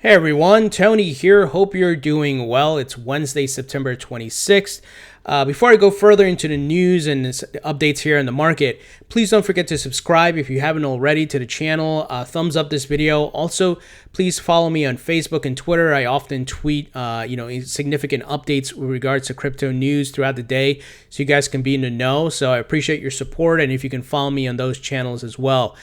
Hey everyone, Tony here. Hope you're doing well. It's Wednesday, September 26th. Before I go further into the news and updates here in the market, please don't forget to subscribe if you haven't already to the channel. Thumbs up this video. Also, please follow me on Facebook and Twitter. I often tweet, significant updates with regards to crypto news throughout the day, so you guys can be in the know. So I appreciate your support, and if you can follow me on those channels as well.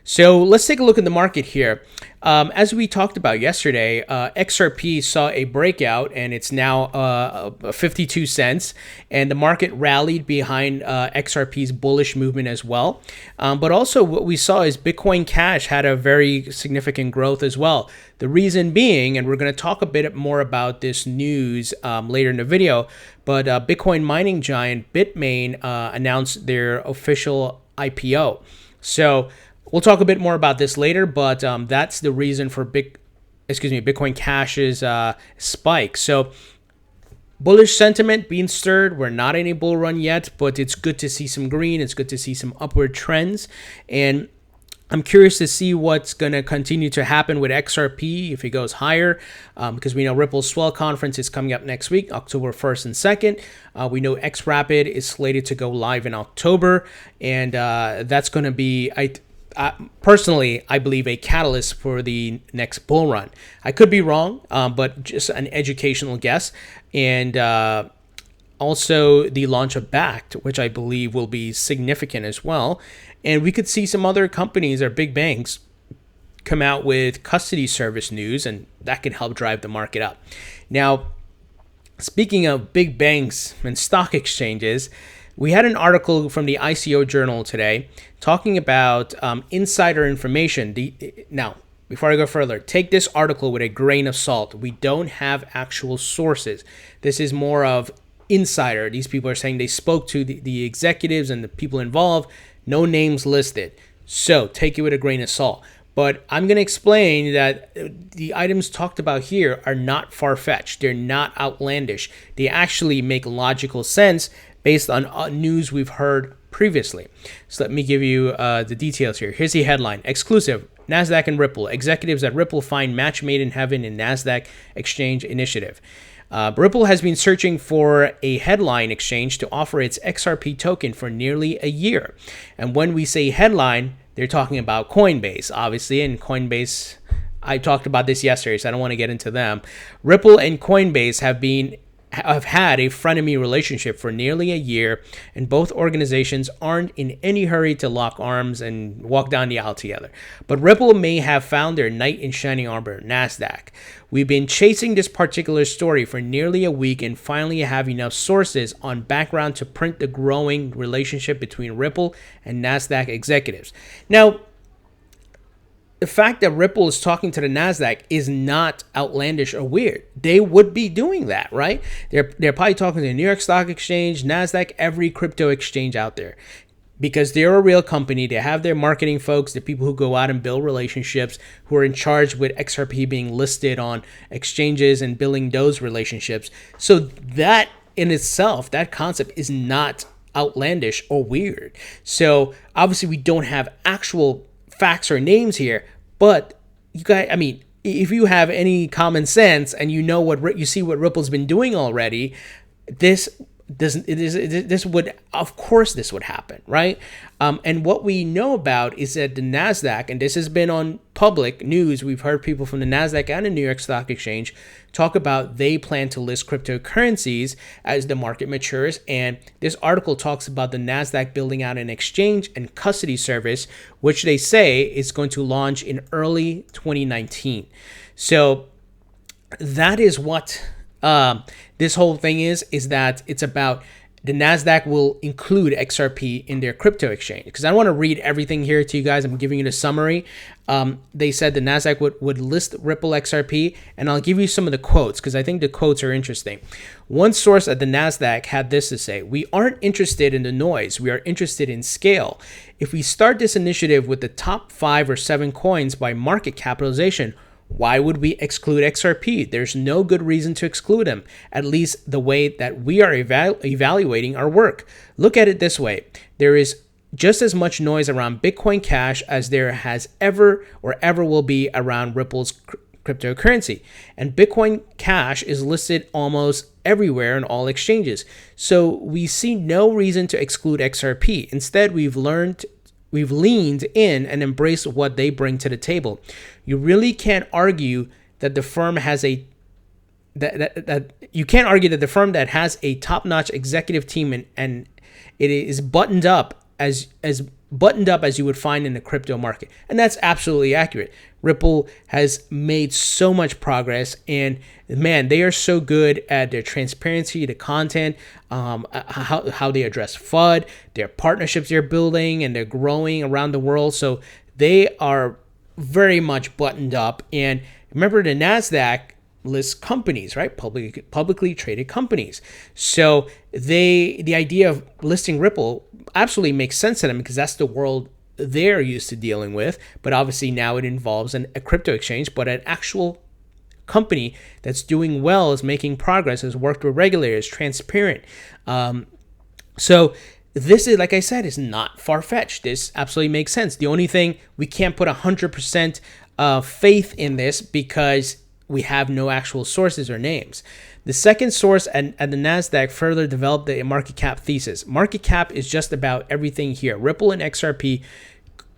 So let's take a look at the market here. As we talked about yesterday, XRP saw a breakout and it's now 52 cents, and the market rallied behind XRP's bullish movement as well. But also what we saw is BitcoinCash had a very significant growth as well. The reason being, and we're going to talk a bit more about this news later in the video, but Bitcoin mining giant Bitmain announced their official IPO. So we'll talk a bit more about this later, but that's the reason for BitcoinCash's spike. So bullish sentiment being stirred. We're not in a bull run yet, but it's good to see some green. It's good to see some upward trends. And I'm curious to see what's going to continue to happen with XRP if it goes higher, because we know Ripple's Swell Conference is coming up next week, October 1st and 2nd. We know XRapid is slated to go live in October, and that's going to be, personally, I believe, a catalyst for the next bull run. I could be wrong, but just an educational guess. And also the launch of Backed, which I believe will be significant as well. And we could see some other companies or big banks come out with custody service news, and that can help drive the market up. Now, speaking of big banks and stock exchanges, we had an article from the ICO Journal today talking about insider information. Now, before I go further, take this article with a grain of salt. We don't have actual sources. This is more of insider. These people are saying they spoke to the executives and the people involved. No names listed. So take it with a grain of salt. But I'm going to explain that the items talked about here are not far-fetched. They're not outlandish. They actually make logical sense based on news we've heard previously. So let me give you the details here. Here's the headline. Exclusive. Nasdaq and Ripple. Executives at Ripple find match made in heaven in Nasdaq exchange initiative. Ripple has been searching for a headline exchange to offer its XRP token for nearly a year. And when we say headline, they're talking about Coinbase, obviously, and Coinbase, I talked about this yesterday, so I don't want to get into them. Ripple and Coinbase have had a frenemy relationship for nearly a year, and both organizations aren't in any hurry to lock arms and walk down the aisle together. But Ripple may have found their knight in shining armor, Nasdaq. We've been chasing this particular story for nearly a week and finally have enough sources on background to print the growing relationship between Ripple and Nasdaq executives. Now, the fact that Ripple is talking to the Nasdaq is not outlandish or weird. They would be doing that, right? They're probably talking to the New York Stock Exchange, Nasdaq, every crypto exchange out there, because they're a real company. They have their marketing folks, the people who go out and build relationships, who are in charge with XRP being listed on exchanges and building those relationships. So that in itself, that concept is not outlandish or weird. So obviously we don't have actual facts or names here, but you guys, I mean, if you have any common sense and you know what you see what Ripple's been doing already, this would, of course, this would happen, right? And what we know about is that the Nasdaq, and this has been on public news, we've heard people from the Nasdaq and the New York Stock Exchange talk about they plan to list cryptocurrencies as the market matures. And this article talks about the Nasdaq building out an exchange and custody service, which they say is going to launch in early 2019. So that is what this whole thing is that it's about the Nasdaq will include XRP in their crypto exchange. Because I don't want to read everything here to you guys. I'm giving you the summary. They said the Nasdaq would list Ripple XRP, and I'll give you some of the quotes because I think the quotes are interesting. One source at the Nasdaq had this to say: "We aren't interested in the noise. We are interested in scale. If we start this initiative with the top 5 or 7 coins by market capitalization, why would we exclude XRP? There's no good reason to exclude them, at least the way that we are evaluating our work. Look at it this way. There is just as much noise around BitcoinCash as there has ever or ever will be around Ripple's cryptocurrency. And Bitcoin Cash is listed almost everywhere in all exchanges. So we see no reason to exclude XRP. Instead, we've leaned in and embraced what they bring to the table. You really can't argue that the firm has a you can't argue that the firm that has a top-notch executive team and it is buttoned up as buttoned up as you would find in the crypto market. And that's absolutely accurate. Ripple has made so much progress, and man, they are so good at their transparency, the content, how they address FUD, their partnerships they're building, and they're growing around the world. So they are very much buttoned up. And remember, the Nasdaq lists companies, right? Publicly traded companies. So the idea of listing Ripple absolutely makes sense to them because that's the world they're used to dealing with. But obviously now it involves a crypto exchange, but an actual company that's doing well, is making progress, has worked with regulators, transparent. So this is, like I said, is not far-fetched. This absolutely makes sense. The only thing, we can't put 100% faith in this because we have no actual sources or names. The second source at the Nasdaq further developed the market cap thesis. Market cap is just about everything here. Ripple and XRP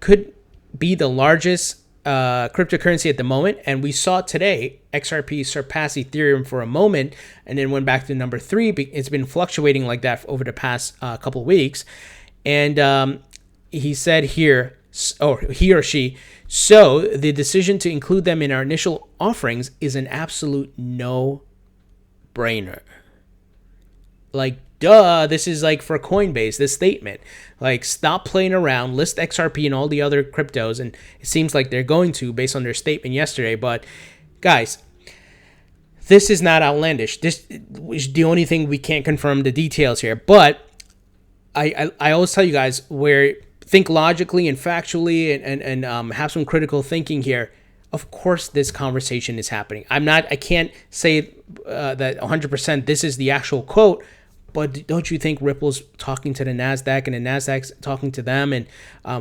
could be the largest cryptocurrency at the moment, and we saw today XRP surpass Ethereum for a moment and then went back to number 3. It's been fluctuating like that over the past couple of weeks. And he said here, or he or she, so the decision to include them in our initial offerings is an absolute no-brainer. Like, duh, this is like for Coinbase, this statement. Like, stop playing around, list XRP and all the other cryptos, and it seems like they're going to based on their statement yesterday. But guys, this is not outlandish. This is the only thing we can't confirm the details here. But I always tell you guys, where think logically and factually and have some critical thinking here. Of course, this conversation is happening. I can't say that 100% this is the actual quote, but don't you think Ripple's talking to the Nasdaq and the Nasdaq's talking to them, and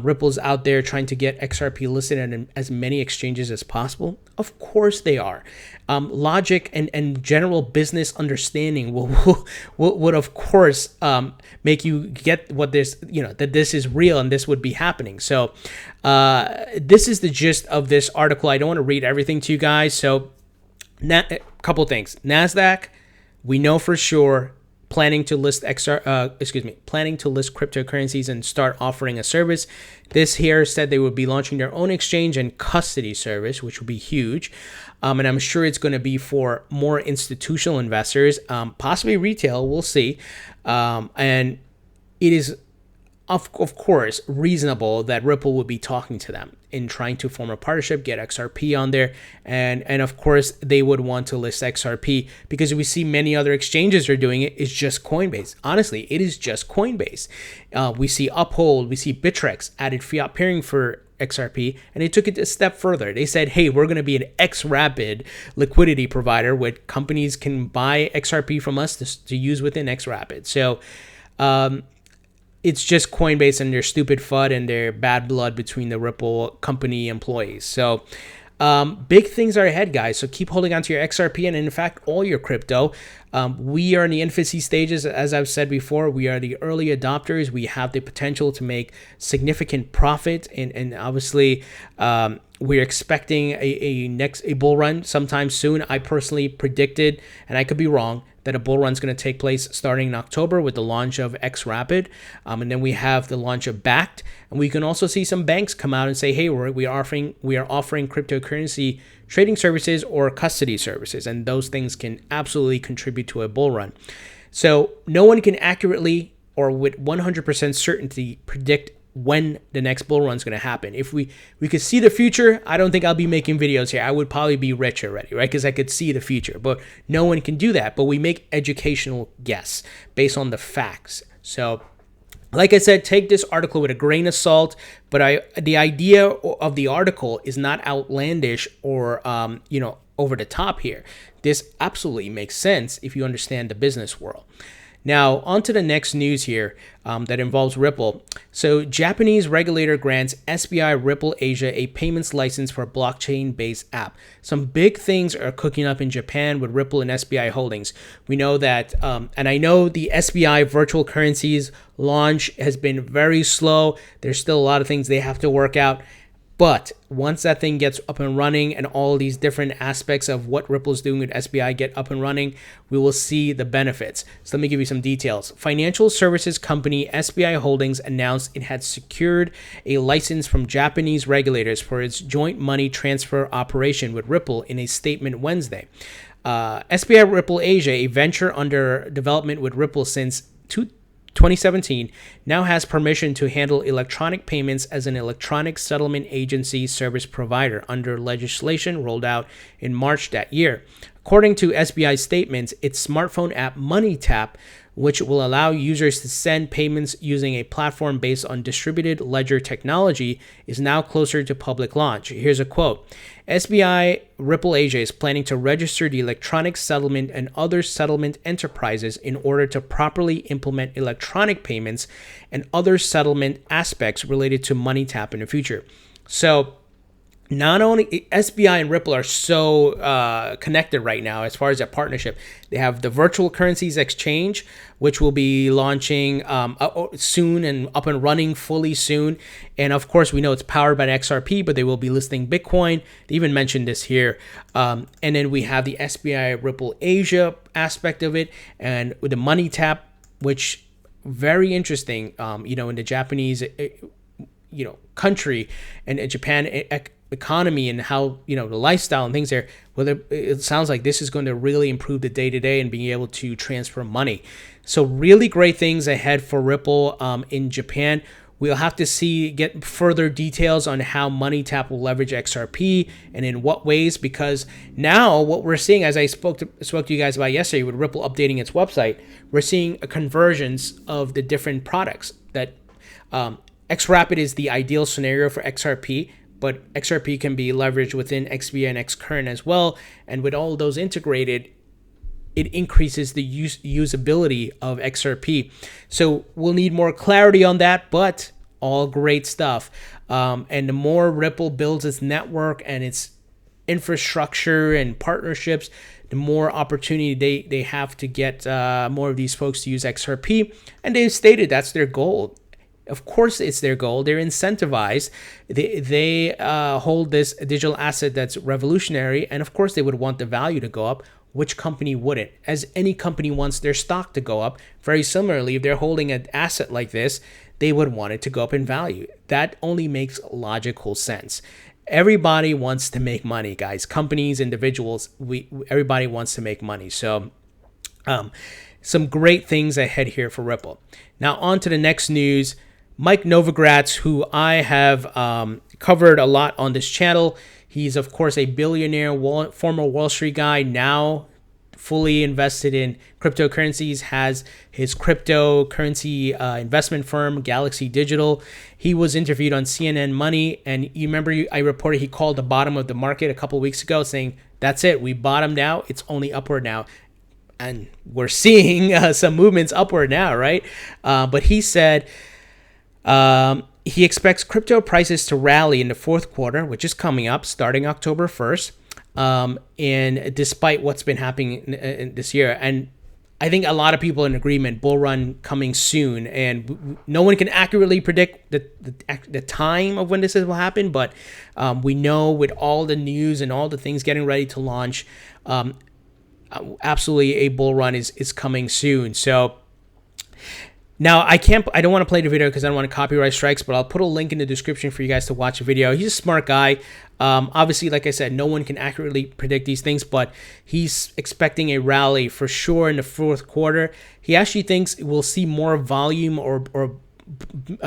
Ripple's out there trying to get XRP listed in as many exchanges as possible? Of course they are. Logic and general business understanding would of course make you get what this, that this is real and this would be happening. So this is the gist of this article. I don't want to read everything to you guys. So a couple things. Nasdaq, we know for sure, planning to list cryptocurrencies and start offering a service. This here said they would be launching their own exchange and custody service, which will be huge. And I'm sure it's going to be for more institutional investors, possibly retail. We'll see. And it is, of course, reasonable that Ripple would be talking to them in trying to form a partnership, get XRP on there. And of course, they would want to list XRP because we see many other exchanges are doing it. It's just Coinbase. Honestly, it is just Coinbase. We see Uphold, we see Bittrex added fiat pairing for XRP, and they took it a step further. They said, hey, we're going to be an XRapid liquidity provider where companies can buy XRP from us to use within XRapid. So, it's just Coinbase and their stupid FUD and their bad blood between the Ripple company employees. So big things are ahead, guys. So keep holding on to your XRP and, in fact, all your crypto. We are in the infancy stages. As I've said before, we are the early adopters. We have the potential to make significant profit. And obviously, we're expecting a bull run sometime soon. I personally predicted, and I could be wrong, that a bull run is going to take place starting in October with the launch of XRapid. And then we have the launch of Backed. And we can also see some banks come out and say, hey, we are offering cryptocurrency trading services or custody services. And those things can absolutely contribute to a bull run. So no one can accurately or with 100% certainty predict when the next bull run is going to happen. If we could see the future, I don't think I'll be making videos here. I would probably be rich already, right? Because I could see the future, but no one can do that. But we make educational guess based on the facts. So, like I said, take this article with a grain of salt. But the idea of the article is not outlandish or over the top here. This absolutely makes sense if you understand the business world. Now, on to the next news here that involves Ripple. So, Japanese regulator grants SBI Ripple Asia a payments license for a blockchain-based app. Some big things are cooking up in Japan with Ripple and SBI Holdings. We know that, and I know the SBI virtual currencies launch has been very slow. There's still a lot of things they have to work out. But once that thing gets up and running and all these different aspects of what Ripple's doing with SBI get up and running, we will see the benefits. So let me give you some details. Financial services company SBI Holdings announced it had secured a license from Japanese regulators for its joint money transfer operation with Ripple in a statement Wednesday. SBI Ripple Asia, a venture under development with Ripple since 2017, now has permission to handle electronic payments as an electronic settlement agency service provider under legislation rolled out in March that year. According to SBI statements, its smartphone app MoneyTap, which will allow users to send payments using a platform based on distributed ledger technology, is now closer to public launch. Here's a quote. SBI Ripple Asia is planning to register the electronic settlement and other settlement enterprises in order to properly implement electronic payments and other settlement aspects related to MoneyTap in the future. So, not only SBI and Ripple are so connected right now as far as their partnership. They have the virtual currencies exchange, which will be launching soon and up and running fully soon. And of course, we know it's powered by XRP, but they will be listing Bitcoin. They even mentioned this here. And then we have the SBI Ripple Asia aspect of it, and with the MoneyTap, which very interesting. In the Japanese, country and Japan economy and how the lifestyle and things there, well, it sounds like this is going to really improve the day-to-day and being able to transfer money. So really great things ahead for Ripple in Japan. We'll have to get further details on how MoneyTap will leverage XRP and in what ways, because now what we're seeing, as I spoke to you guys about yesterday with Ripple updating its website, we're seeing a convergence of the different products that XRapid is the ideal scenario for XRP, but XRP can be leveraged within XBI and XCurrent as well. And with all those integrated, it increases the usability of XRP. So we'll need more clarity on that, but all great stuff. And the more Ripple builds its network and its infrastructure and partnerships, the more opportunity they have to get more of these folks to use XRP. And they've stated that's their goal. Of course, it's their goal. They're incentivized. They hold this digital asset that's revolutionary. And of course, they would want the value to go up. Which company wouldn't? As any company wants their stock to go up. Very similarly, if they're holding an asset like this, they would want it to go up in value. That only makes logical sense. Everybody wants to make money, guys. Companies, individuals, everybody wants to make money. So, some great things ahead here for Ripple. Now, on to the next news. Mike Novogratz, who I have covered a lot on this channel. He's, of course, a billionaire, former Wall Street guy, now fully invested in cryptocurrencies, has his cryptocurrency investment firm, Galaxy Digital. He was interviewed on CNN Money, and you remember I reported he called the bottom of the market a couple of weeks ago, saying, that's it, we bottomed out, it's only upward now. And we're seeing some movements upward now, right? But he said he expects crypto prices to rally in the fourth quarter, which is coming up starting October 1st. And despite what's been happening in this year, and I think a lot of people are in agreement, bull run coming soon, and no one can accurately predict the time of when this will happen, but we know with all the news and all the things getting ready to launch, absolutely a bull run is coming soon. So now I don't want to play the video because I don't want to copyright strikes, but I'll put a link in the description for you guys to watch the video. He's a smart guy. Obviously, like I said, no one can accurately predict these things, but he's expecting a rally for sure in the fourth quarter. He actually thinks we'll see more volume or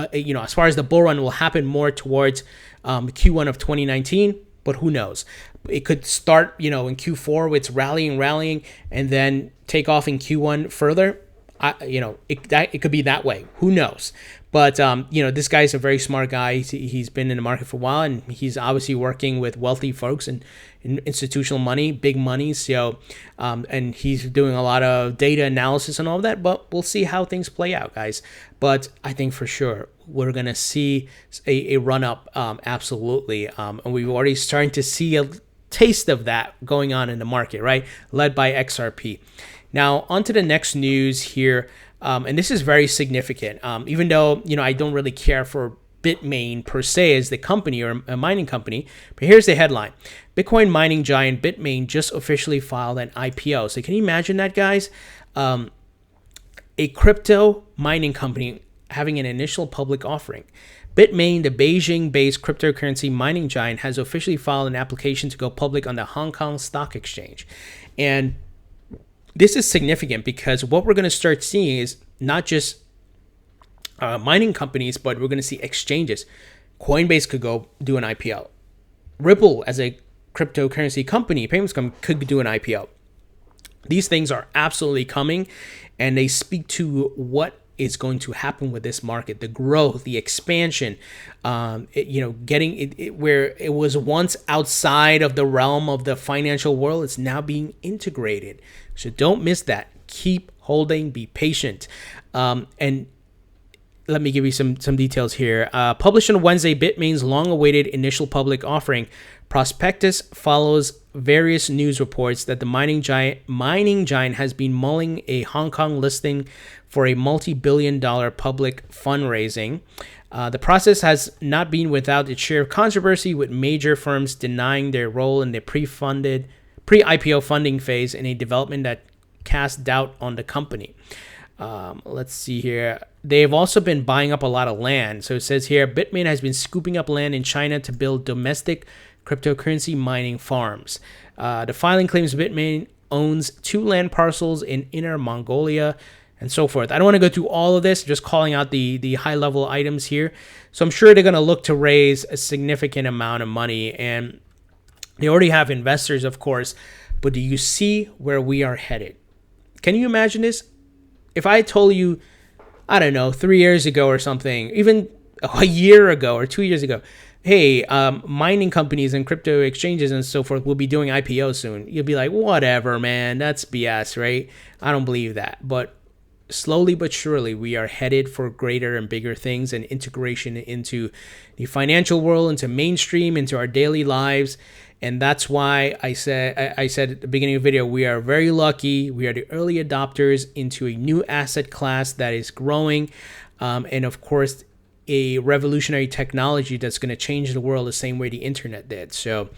as far as the bull run will happen more towards Q1 of 2019, but who knows? It could start, in Q4 with rallying, and then take off in Q1 further. it could be that way. Who knows? But this guy's a very smart guy. He's been in the market for a while, and he's obviously working with wealthy folks and institutional money, big money. So, and he's doing a lot of data analysis and all of that. But we'll see how things play out, guys. But I think for sure we're gonna see a run up, absolutely. And we've already starting to see a taste of that going on in the market, right? Led by XRP. Now, on to the next news here, and this is very significant. Even though, I don't really care for Bitmain per se as the company or a mining company, but here's the headline. Bitcoin mining giant Bitmain just officially filed an IPO. So can you imagine that, guys? A crypto mining company having an initial public offering. Bitmain, the Beijing-based cryptocurrency mining giant, has officially filed an application to go public on the Hong Kong Stock Exchange. And this is significant because what we're going to start seeing is not just mining companies, but we're going to see exchanges. Coinbase could go do an IPO. Ripple, as a cryptocurrency company, payments company, could do an IPO. These things are absolutely coming, and they speak to what is going to happen with this market, the growth, the expansion, getting it where it was once outside of the realm of the financial world, it's now being integrated. So don't miss that. Keep holding, be patient. And let me give you some details here. Published on Wednesday, Bitmain's long-awaited initial public offering prospectus follows various news reports that the mining giant has been mulling a Hong Kong listing for a multi-billion-dollar public fundraising. The process has not been without its share of controversy, with major firms denying their role in the pre-IPO funding phase in a development that cast doubt on the company. Let's see here. They've also been buying up a lot of land. So it says here, Bitmain has been scooping up land in China to build domestic cryptocurrency mining farms. The filing claims Bitmain owns 2 land parcels in Inner Mongolia and so forth. I don't want to go through all of this, just calling out the high-level items here. So I'm sure they're going to look to raise a significant amount of money, and they already have investors, of course. But do you see where we are headed? Can you imagine this? If I told you, I don't know, 3 years ago or something, even a year ago or 2 years ago, hey, mining companies and crypto exchanges and so forth will be doing IPOs soon, you'd be like, whatever, man, that's BS, right? I don't believe that. But slowly but surely, we are headed for greater and bigger things and integration into the financial world, into mainstream, into our daily lives. And that's why I said at the beginning of the video, we are very lucky. We are the early adopters into a new asset class that is growing. And of course, a revolutionary technology that's going to change the world the same way the internet did. So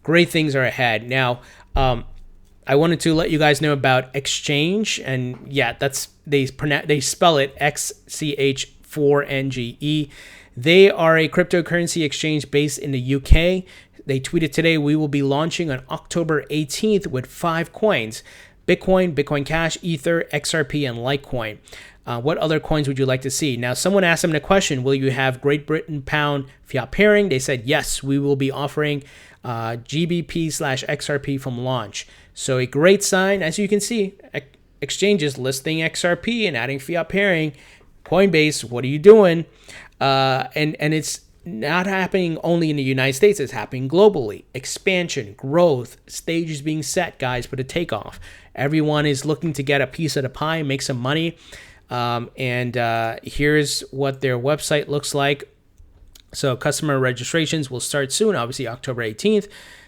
great things are ahead. Now, I wanted to let you guys know about Exchange. And yeah, they spell it XCH4NGE. They are a cryptocurrency exchange based in the UK. They tweeted today, we will be launching on October 18th with 5 coins: Bitcoin, BitcoinCash, Ether, XRP, and Litecoin. What other coins would you like to see? Now, someone asked them the question, will you have Great Britain pound fiat pairing? They said, yes, we will be offering GBP/XRP from launch. So a great sign. As you can see, exchanges listing XRP and adding fiat pairing. Coinbase, what are you doing? And it's not happening only in the United States. It's happening globally. Expansion, growth, stages being set, guys, for the takeoff. Everyone is looking to get a piece of the pie, make some money. And here's what their website looks like. So customer registrations will start soon, obviously October 18th.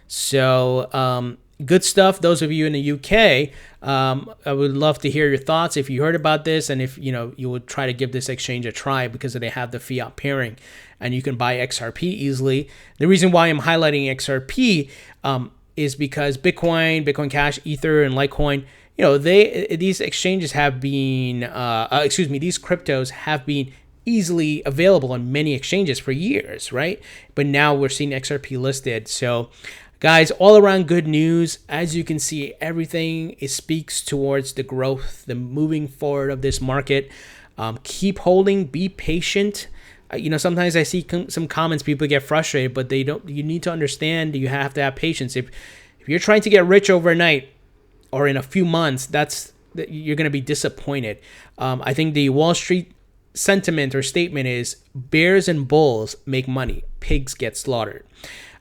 So good stuff. Those of you in the UK, I would love to hear your thoughts if you heard about this, and if you would try to give this exchange a try, because they have the fiat pairing and you can buy XRP easily. The reason why I'm highlighting XRP is because Bitcoin, BitcoinCash, Ether, and Litecoin, these exchanges have been, these cryptos have been easily available on many exchanges for years, right? But now we're seeing XRP listed. So guys, all around good news. As you can see, everything speaks towards the growth, the moving forward of this market. Keep holding, be patient. Sometimes I see some comments, people get frustrated, but you need to understand, you have to have patience. If you're trying to get rich overnight or in a few months, that's you're going to be disappointed. I think the Wall Street sentiment or statement is bears and bulls make money, pigs get slaughtered.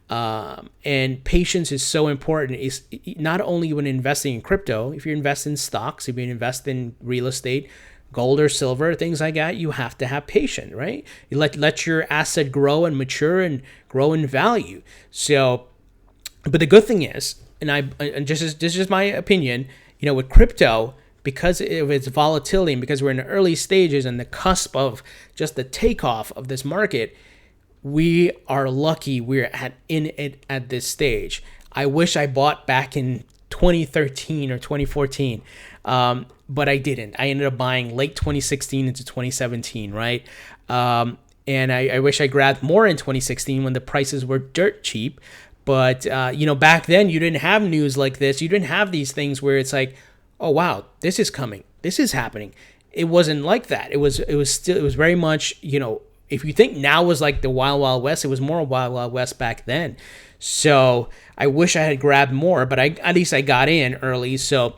And patience is so important. Is not only when investing in crypto, if you invest in stocks, if you invest in real estate, gold or silver, things like that, you have to have patience, right? You let your asset grow and mature and grow in value. So, but the good thing is, and this is just my opinion, you know, with crypto, because of its volatility and because we're in the early stages and the cusp of just the takeoff of this market, we are lucky we're in it at this stage. I wish I bought back in 2013 or 2014, but I didn't. I ended up buying late 2016 into 2017, right? And I wish I grabbed more in 2016 when the prices were dirt cheap. But, you know, back then you didn't have news like this. You didn't have these things where it's like, oh, wow, this is coming. This is happening. It wasn't like that. It was very much, you know, if you think now was like the Wild Wild West, it was more Wild Wild West back then. So I wish I had grabbed more, but at least I got in early. So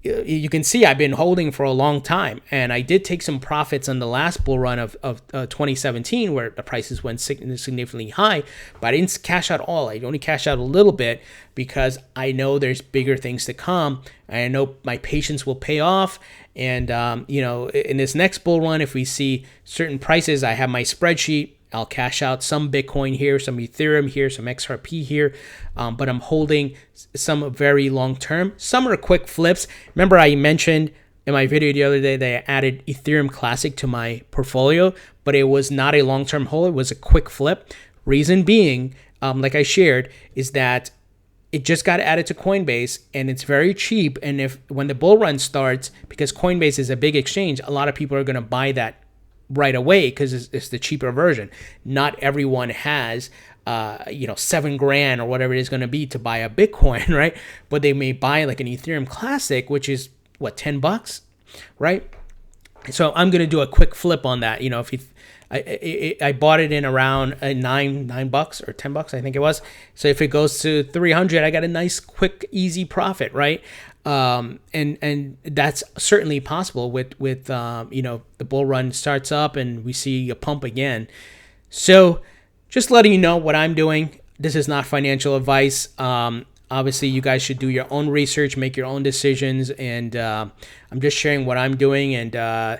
you can see I've been holding for a long time, and I did take some profits on the last bull run of 2017 where the prices went significantly high, but I didn't cash out all. I only cashed out a little bit because I know there's bigger things to come. I know my patience will pay off, and you know, in this next bull run, if we see certain prices, I have my spreadsheet. I'll cash out some Bitcoin here, some Ethereum here, some XRP here, but I'm holding some very long term. Some are quick flips. Remember I mentioned in my video the other day that I added Ethereum Classic to my portfolio, but it was not a long-term hold. It was a quick flip. Reason being, like I shared, is that it just got added to Coinbase and it's very cheap. And when the bull run starts, because Coinbase is a big exchange, a lot of people are going to buy that right away because it's the cheaper version. Not everyone has, you know, $7,000 or whatever it is going to be to buy a Bitcoin, right? But they may buy like an Ethereum Classic, which is what, $10, right? So I'm going to do a quick flip on that. You know, I bought it in around $9 or $10, I think it was. So if it goes to 300, I got a nice, quick, easy profit, right? And that's certainly possible with you know, the bull run starts up and we see a pump again. So just letting you know what I'm doing. This is not financial advice. Obviously, you guys should do your own research, make your own decisions, and I'm just sharing what I'm doing. And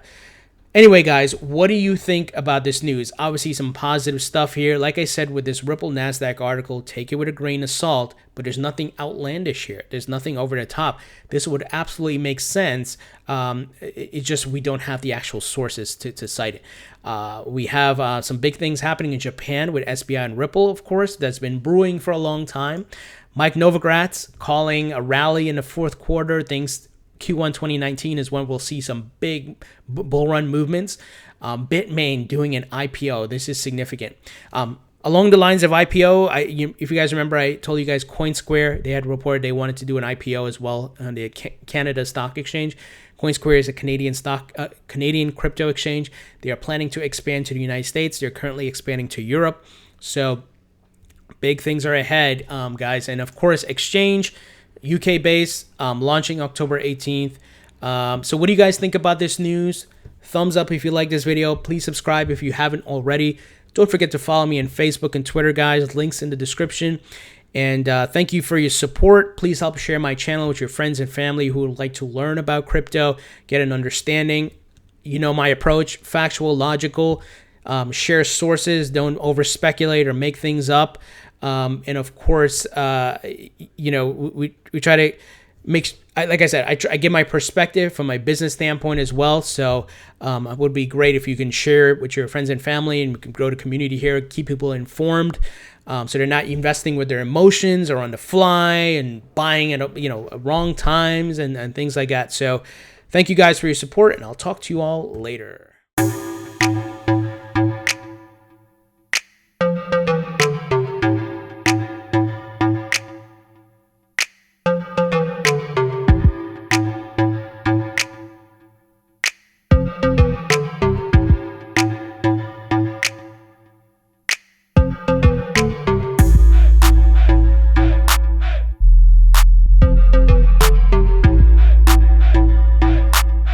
anyway, guys, what do you think about this news? Obviously, some positive stuff here. Like I said, with this Ripple Nasdaq article, take it with a grain of salt, but there's nothing outlandish here. There's nothing over the top. This would absolutely make sense. It's just we don't have the actual sources to cite it. We have some big things happening in Japan with SBI and Ripple, of course, that's been brewing for a long time. Mike Novogratz calling a rally in the fourth quarter. Things Q1 2019 is when we'll see some big bull run movements. Bitmain doing an IPO. This is significant. Along the lines of IPO, if you guys remember, I told you guys CoinSquare, they had reported they wanted to do an IPO as well on the Canada Stock Exchange. CoinSquare is a Canadian crypto exchange. They are planning to expand to the United States. They're currently expanding to Europe. So big things are ahead, guys. And of course, exchange, UK based, launching October 18th. So what do you guys think about this news? Thumbs up if you like this video. Please subscribe if you haven't already. Don't forget to follow me on Facebook and Twitter, guys. Links in the description. And thank you for your support. Please help share my channel with your friends and family who would like to learn about crypto, get an understanding. You know my approach, factual, logical. Share sources. Don't over speculate or make things up. And of course, you know, we try to make, like I said, I give my perspective from my business standpoint as well. So it would be great if you can share it with your friends and family, and we can grow the community here, keep people informed, so they're not investing with their emotions or on the fly and buying at, you know, wrong times and things like that. So thank you guys for your support, and I'll talk to you all later.